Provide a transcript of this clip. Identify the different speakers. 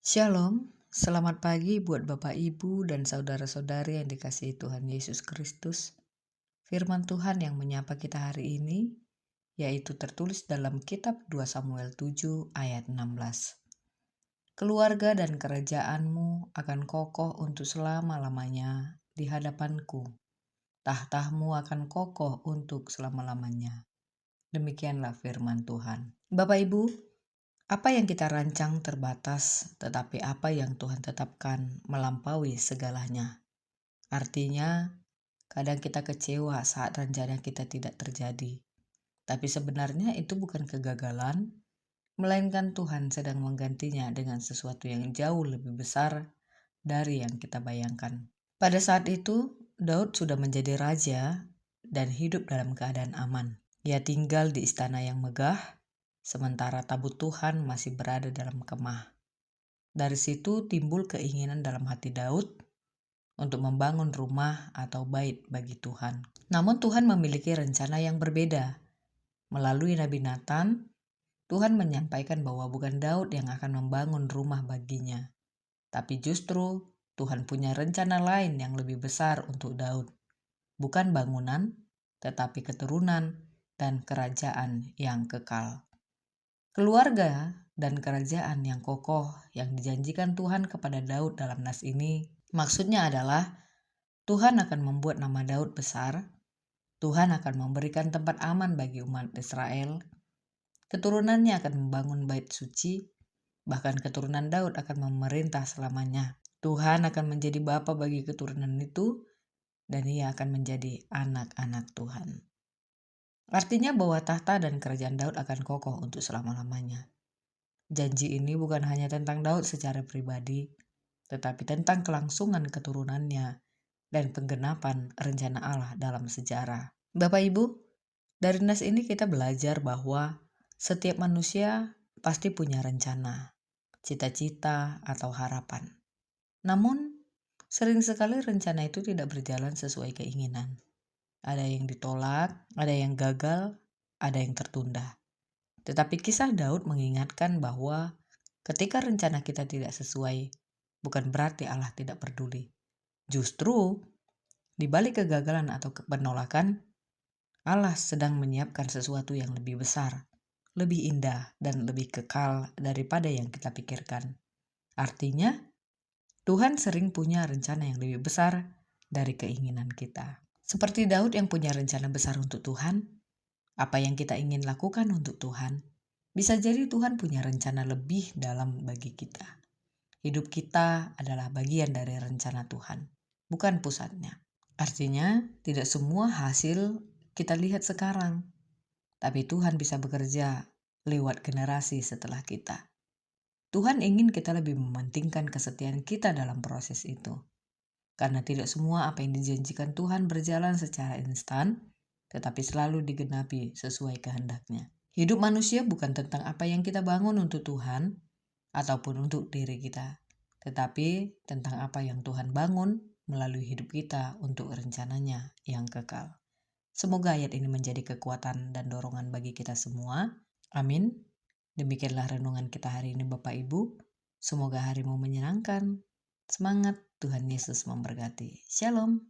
Speaker 1: Shalom, selamat pagi buat Bapak Ibu dan saudara-saudari yang dikasihi Tuhan Yesus Kristus. Firman Tuhan yang menyapa kita hari ini, yaitu tertulis dalam kitab 2 Samuel 7 ayat 16. Keluarga dan kerajaanmu akan kokoh untuk selama-lamanya di hadapanku. Tahtamu akan kokoh untuk selama-lamanya. Demikianlah firman Tuhan. Bapak Ibu, apa yang kita rancang terbatas, tetapi apa yang Tuhan tetapkan melampaui segalanya. Artinya, kadang kita kecewa saat rencana kita tidak terjadi. Tapi sebenarnya itu bukan kegagalan, melainkan Tuhan sedang menggantinya dengan sesuatu yang jauh lebih besar dari yang kita bayangkan. Pada saat itu, Daud sudah menjadi raja dan hidup dalam keadaan aman. Ia tinggal di istana yang megah, sementara tabut Tuhan masih berada dalam kemah. Dari situ timbul keinginan dalam hati Daud untuk membangun rumah atau bait bagi Tuhan. Namun Tuhan memiliki rencana yang berbeda. Melalui Nabi Nathan, Tuhan menyampaikan bahwa bukan Daud yang akan membangun rumah baginya, tapi justru Tuhan punya rencana lain yang lebih besar untuk Daud. Bukan bangunan, tetapi keturunan dan kerajaan yang kekal. Keluarga dan kerajaan yang kokoh yang dijanjikan Tuhan kepada Daud dalam nas ini, maksudnya adalah Tuhan akan membuat nama Daud besar, Tuhan akan memberikan tempat aman bagi umat Israel, keturunannya akan membangun bait suci, bahkan keturunan Daud akan memerintah selamanya. Tuhan akan menjadi bapa bagi keturunan itu, dan ia akan menjadi anak-anak Tuhan. Artinya bahwa tahta dan kerajaan Daud akan kokoh untuk selama-lamanya. Janji ini bukan hanya tentang Daud secara pribadi, tetapi tentang kelangsungan keturunannya dan penggenapan rencana Allah dalam sejarah. Bapak Ibu, dari nas ini kita belajar bahwa setiap manusia pasti punya rencana, cita-cita, atau harapan. Namun, sering sekali rencana itu tidak berjalan sesuai keinginan. Ada yang ditolak, ada yang gagal, ada yang tertunda. Tetapi kisah Daud mengingatkan bahwa ketika rencana kita tidak sesuai, bukan berarti Allah tidak peduli. Justru, di balik kegagalan atau penolakan, Allah sedang menyiapkan sesuatu yang lebih besar, lebih indah, dan lebih kekal daripada yang kita pikirkan. Artinya, Tuhan sering punya rencana yang lebih besar dari keinginan kita. Seperti Daud yang punya rencana besar untuk Tuhan, apa yang kita ingin lakukan untuk Tuhan, bisa jadi Tuhan punya rencana lebih dalam bagi kita. Hidup kita adalah bagian dari rencana Tuhan, bukan pusatnya. Artinya, tidak semua hasil kita lihat sekarang, tapi Tuhan bisa bekerja lewat generasi setelah kita. Tuhan ingin kita lebih mementingkan kesetiaan kita dalam proses itu. Karena tidak semua apa yang dijanjikan Tuhan berjalan secara instan, tetapi selalu digenapi sesuai kehendaknya. Hidup manusia bukan tentang apa yang kita bangun untuk Tuhan ataupun untuk diri kita, tetapi tentang apa yang Tuhan bangun melalui hidup kita untuk rencananya yang kekal. Semoga ayat ini menjadi kekuatan dan dorongan bagi kita semua. Amin. Demikianlah renungan kita hari ini Bapak Ibu. Semoga harimu menyenangkan. Semangat, Tuhan Yesus memberkati. Shalom.